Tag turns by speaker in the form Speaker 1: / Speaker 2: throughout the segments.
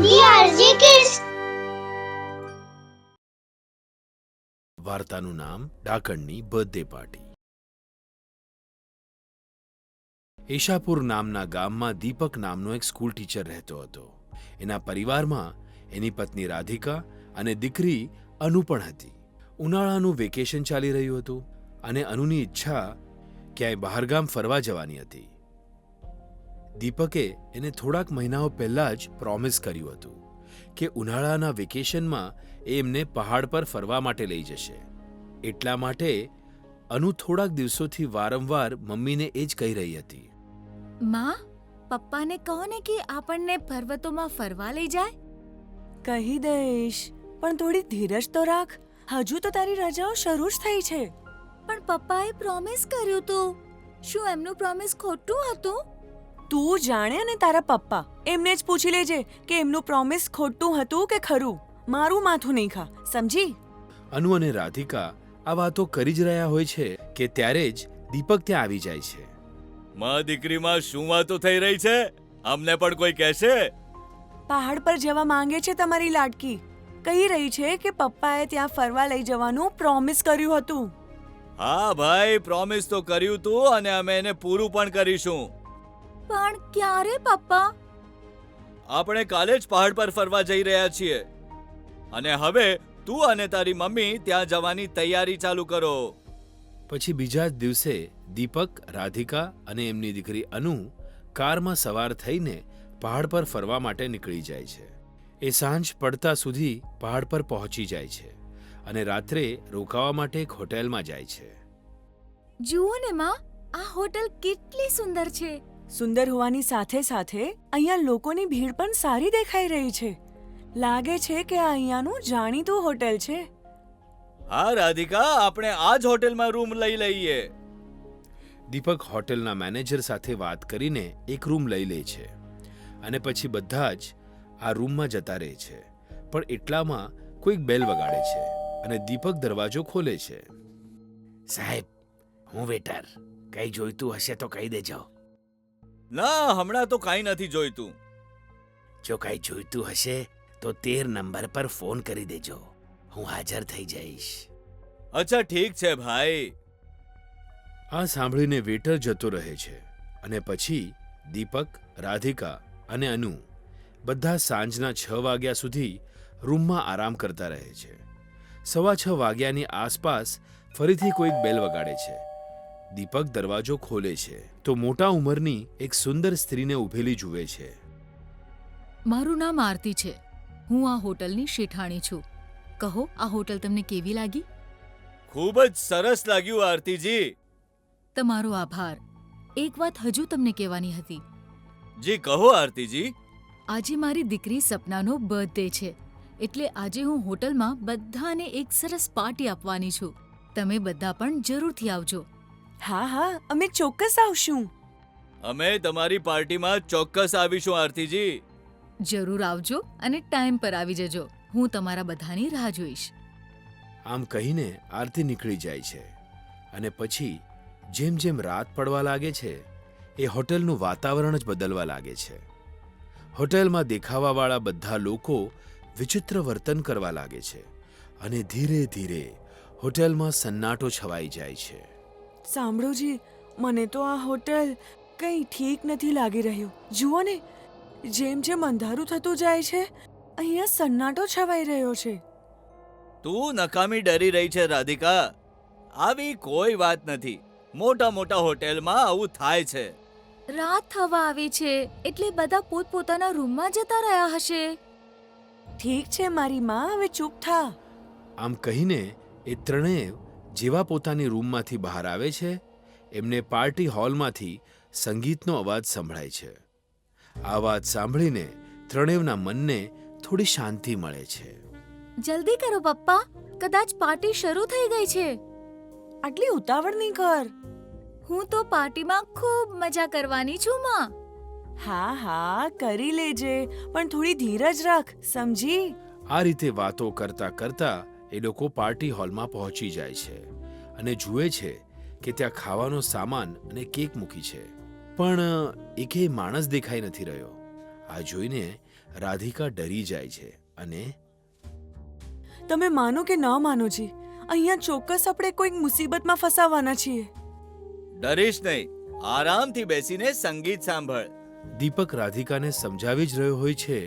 Speaker 1: DRJ Kids.
Speaker 2: વાર્તાનું નામ ડાકણની birthday party. એશાપુર નામના ગામમાં દીપક નામનો એક સ્કૂલ ટીચર રહેતો હતો. એના પરિવારમાં એની પત્ની રાધિકા અને દીકરી અનુ પણ હતી. ઉનાળાનું વેકેશન ચાલી રહ્યું હતું અને અનુની ઈચ્છા ક્યાંય બહારગામ ફરવા જવાની હતી. દીપકે એને થોડાક મહિનાઓ પહેલા જ પ્રોમિસ કર્યું હતું કે ઉનાળાના વેકેશનમાં એ એમને પહાડ પર ફરવા માટે લઈ જશે. એટલા માટે અનુ થોડાક દિવસોથી વારંવાર મમ્મીને એ જ કહી રહી હતી,
Speaker 3: માં, પપ્પાને કહો ને કે આપણને પર્વતોમાં ફરવા લઈ જાય.
Speaker 4: કહી દઈશ, પણ થોડી ધીરજ તો રાખ. હજુ તો તારી રજાઓ શરૂ જ થઈ છે.
Speaker 3: પણ પપ્પાએ પ્રોમિસ કર્યું હતું. શું એમનું પ્રોમિસ ખોટું હતું?
Speaker 4: તું જાણે ને તારા પપ્પા, એમને જ પૂછી લેજે કે એમનું પ્રોમિસ ખોટું હતું કે ખરું. મારું માથું નહીં ખા, સમજી?
Speaker 2: અનુ અને રાધિકા આ વાતો કરી જ રહ્યા હોય છે કે ત્યારે જ દીપક ત્યાં આવી જાય છે.
Speaker 5: માં દીકરીમાં શું વાતો થઈ રહી છે? અમને પણ કોઈ કહેશે?
Speaker 4: પહાડ પર જવા માંગે છે તમારી લાડકી. કહી રહી છે કે પપ્પાએ ત્યાં ફરવા લઈ જવાનું પ્રોમિસ કર્યું હતું.
Speaker 5: હા ભાઈ, પ્રોમિસ તો કર્યું તું અને અમે એને પૂરું પણ કરીશું.
Speaker 3: પણ ક્યારે પપ્પા?
Speaker 5: આપણે કાલે જ પહાડ પર ફરવા જઈ રહ્યા છીએ અને હવે તું અને તારી મમ્મી ત્યાં જવાની તૈયારી ચાલુ કરો.
Speaker 2: પછી બીજા જ દિવસે દીપક, રાધિકા અને એમની દીકરી અનુ કારમાં સવાર થઈને પહાડ પર ફરવા માટે નીકળી જાય છે. એ સાંજ પડતા સુધી પહાડ પર પહોંચી જાય છે અને રાત્રે રોકાવા માટે એક હોટેલમાં જાય છે.
Speaker 3: જુઓ ને માં, આ હોટલ કેટલી સુંદર છે.
Speaker 4: સુંદર હોવાની સાથે સાથે અહીંયા લોકોની ભીડ પણ સારી દેખાઈ રહી છે. લાગે છે કે આ અહીંયાનું જાણીતું હોટેલ છે.
Speaker 5: હા રાધિકા, આપણે આ જ હોટેલમાં રૂમ લઈ લઈએ.
Speaker 2: દીપક હોટેલના મેનેજર સાથે વાત કરીને એક રૂમ લઈ લે છે અને પછી બધા જ આ રૂમમાં જતા રહે છે. પણ એટલામાં કોઈક બેલ વગાડે છે અને દીપક દરવાજો ખોલે છે. સાહેબ, હું વેટર. કંઈ જોઈતું હશે તો કહી દેજો.
Speaker 5: ના, હમણાં તો કાંઈ નથી જોઈતું.
Speaker 2: જો કંઈ જોઈતું હશે તો 13 નંબર પર ફોન કરી દેજો. હું હાજર થઈ જઈશ.
Speaker 5: અચ્છા, ઠીક છે ભાઈ.
Speaker 2: આ સાંભળીને વેટર જતો રહે છે અને પછી દીપક, રાધિકા અને અનુ બધા સાંજના 6 વાગ્યા સુધી રૂમમાં આરામ કરતા રહે છે. 6:15 વાગ્યાની આસપાસ ફરીથી કોઈક બેલ વગાડે છે. દીપક દરવાજો ખોલે છે તો મોટા ઉંમરની એક સુંદર સ્ત્રીને ઊભેલી જુએ છે.
Speaker 3: મારું નામ આરતી છે. હું આ હોટલની શેઠાણી છું. કહો, આ હોટલ તમને કેવી લાગી?
Speaker 5: ખૂબ જ સરસ લાગ્યું આરતીજી.
Speaker 3: તમારો આભાર. એક વાત હજુ તમને કહેવાની હતી.
Speaker 5: જી કહો આરતીજી.
Speaker 3: આજે મારી દીકરી સપનાનો બર્થડે છે, એટલે આજે હું હોટલમાં બધાને એક સરસ પાર્ટી આપવાની છું. તમે બધા પણ જરૂરથી આવજો.
Speaker 4: હા હા, અમે ચોક્કસ આવશું.
Speaker 5: અમે તમારી પાર્ટીમાં ચોક્કસ આવીશું આરતીજી.
Speaker 3: જરૂર આવજો અને ટાઈમ પર આવી જજો. હું તમારા બધાની રાહ જોઈશ.
Speaker 2: આમ કહીને આરતી નીકળી જાય છે અને પછી જેમ જેમ રાત પડવા લાગે છે એ હોટલનું વાતાવરણ જ બદલવા લાગે છે. હોટેલમાં દેખાવાવાળા બધા લોકો વિચિત્ર વર્તન કરવા લાગે છે અને ધીરે ધીરે હોટેલમાં સન્નાટો છવાઈ જાય છે.
Speaker 4: સાંભળો જી, મને તો આ હોટલ કંઈ ઠીક નથી લાગી રહ્યું. જુઓ ને, જેમ જેમ અંધારું થતું જાય છે અહીંયા સન્નાટો છવાઈ રહ્યો છે.
Speaker 5: તું નકામી ડરી રહી છે રાધિકા. આવી કોઈ વાત નથી. મોટા મોટા હોટેલમાં આવું થાય છે.
Speaker 3: રાત થવા આવી છે એટલે બધા પોતપોતાના રૂમમાં જતા રહ્યા હશે.
Speaker 4: ઠીક છે મારી માં, હવે ચૂપ થા.
Speaker 2: આમ કહીને એ ત્રણેય જેવા પોતાની રૂમમાંથી બહાર આવે છે એમને પાર્ટી હોલમાંથી સંગીતનો અવાજ સંભળાય છે. આ વાત સાંભળીને ત્રણેયના મનને થોડી શાંતિ મળે છે.
Speaker 3: જલ્દી કરો પપ્પા, કદાચ પાર્ટી શરૂ થઈ ગઈ છે.
Speaker 4: આટલી ઉતાવળ નહીં કર.
Speaker 3: હું તો પાર્ટીમાં ખૂબ મજા કરવાની છું માં.
Speaker 4: હા હા, કરી લેજે, પણ થોડી ધીરજ રાખ, સમજી?
Speaker 2: આ રીતે વાતો કરતા કરતા એ લોકો પાર્ટી હોલમાં પહોંચી જાય છે અને જુએ છે કે ત્યાં ખાવાનો સામાન અને કેક મૂકી છે, પણ એકેય માણસ દેખાઈ નથી રહ્યો. આ જોઈને રાધિકા ડરી જાય છે અને
Speaker 4: તમે માનો કે ન માનો જી, અહીંયા ચોક્કસ આપણે કોઈક મુસીબતમાં ફસાવાના છીએ.
Speaker 5: ડરીશ નહીં, આરામથી બેસીને સંગીત સાંભળ.
Speaker 2: દીપક રાધિકાને સમજાવી જ રહ્યો હોય છે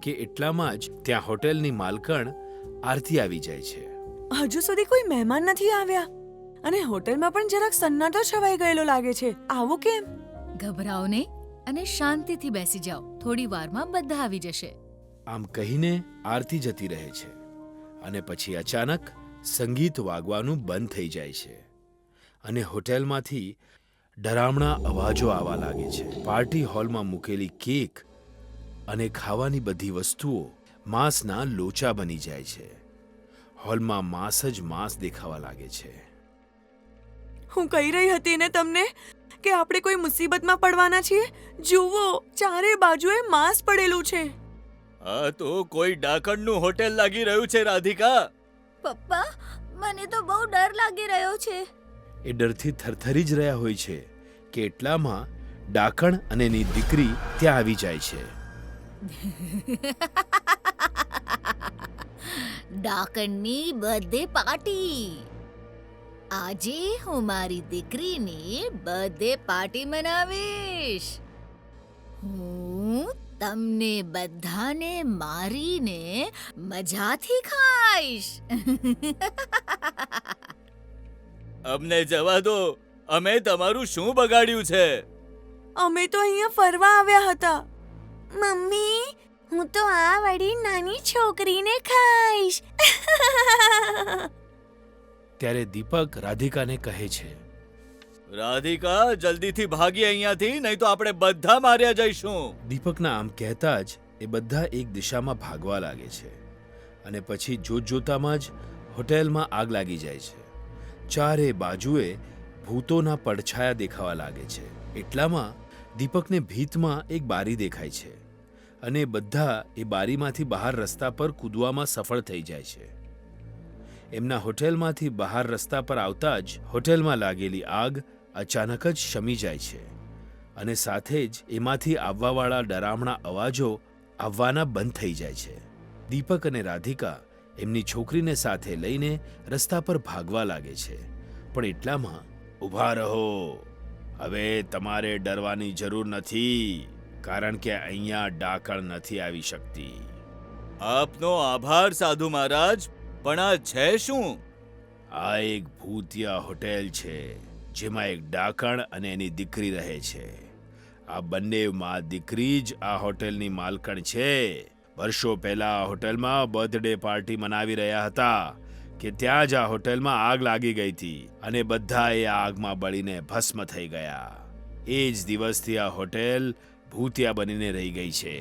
Speaker 2: કે એટલામાં જ ત્યાં હોટેલની માલકણ આરતી આવી જાય છે.
Speaker 4: હજુ સુધી કોઈ મહેમાન નથી આવ્યા અને હોટલમાં પણ જરાક સન્નાટો છવાઈ ગયેલો લાગે છે. આવું કેમ?
Speaker 3: ગભરાઓ નહીં અને શાંતિથી બેસી જાઓ, થોડી વારમાં બધા આવી જશે.
Speaker 2: આમ કહીને આરતી જતી રહે છે અને પછી અચાનક સંગીત વાગવાનું બંધ થઈ જાય છે અને હોટેલમાંથી ડરામણા અવાજો આવવા લાગે છે. પાર્ટી હોલમાં મૂકેલી કેક અને ખાવાની બધી વસ્તુઓ માંસના લોચા બની જાય છે. હોલમાં માંસ જ માંસ દેખાવા લાગે છે.
Speaker 4: હું કહી રહી હતી ને તમને કે આપણે કોઈ મુસીબતમાં પડવાના છીએ. જુઓ, ચારે બાજુએ માંસ પડેલું છે.
Speaker 5: આ તો કોઈ ડાકણનું હોટેલ લાગી રહ્યું છે રાધિકા.
Speaker 3: પપ્પા, મને તો બહુ ડર લાગી રહ્યો છે.
Speaker 2: એ ડરથી થરથરી જ રહ્યા હોય છે કે એટલામાં ડાકણ અને એની દીકરી ત્યાં આવી જાય છે.
Speaker 3: ડાકણની બર્થડે પાર્ટી. આજે હું મારી દીકરીની બર્થડે પાર્ટી મનાવીશ. હું તમને બધાને મારીને મજાથી ખાઈશ.
Speaker 5: અમને જવા દો, અમે તમારું શું બગાડ્યું છે?
Speaker 4: અમે તો અહીંયા ફરવા આવ્યા હતા.
Speaker 1: મમ્મી, હું તો આ વળી નાની છોકરીને ખાઈશ.
Speaker 2: ત્યારે દીપક રાધિકાને કહે છે,
Speaker 5: રાધિકા, જલ્દીથી ભાગી અહીંયાથી, નહીં તો આપણે બધા માર્યા જઈશું.
Speaker 2: દીપકના આમ કહેતા જ એ બધા એક દિશામાં ભાગવા લાગે છે અને પછી જોતજોતામાં જ હોટેલમાં આગ લાગી જાય છે. ચારે બાજુએ ભૂતોના પડછાયા દેખાવા લાગે છે. એટલામાં દીપકને ભીતમાં એક બારી દેખાય છે અને બધા એ બારીમાંથી બહાર રસ્તા પર કૂદવામાં સફળ થઈ જાય છે. એમના હોટેલમાંથી બહાર રસ્તા પર આવતા જ હોટેલમાં લાગેલી આગ અચાનક જ શમી જાય છે અને સાથે જ એમાંથી આવવાવાળા ડરામણા અવાજો આવવાના બંધ થઈ જાય છે. દીપક અને રાધિકા એમની છોકરીને સાથે લઈને રસ્તા પર ભાગવા લાગે છે. પણ એટલામાં ઊભા રહો, હવે તમારે ડરવાની જરૂર નથી, કારણ કે અહીંયા ડાકણ નથી આવી શકતી.
Speaker 5: આપનો આભાર સાધુ મહારાજ, પણ આ છે શું?
Speaker 2: આ એક ભૂતિયા હોટેલ છે જેમાં એક ડાકણ અને એની દીકરી રહે છે. આ બંનેમાં દીકરી જ આ હોટેલની માલકણ છે. વર્ષો પહેલા આ હોટેલમાં બર્થડે પાર્ટી મનાવી રહ્યા હતા કે ત્યાં જ આ હોટેલમાં આગ લાગી ગઈ હતી અને બધા એ આગમાં બળીને ભસ્મ થઈ ગયા. એ જ દિવસથી આ હોટેલ ભૂતિયા બનીને રહી ગઈ છે.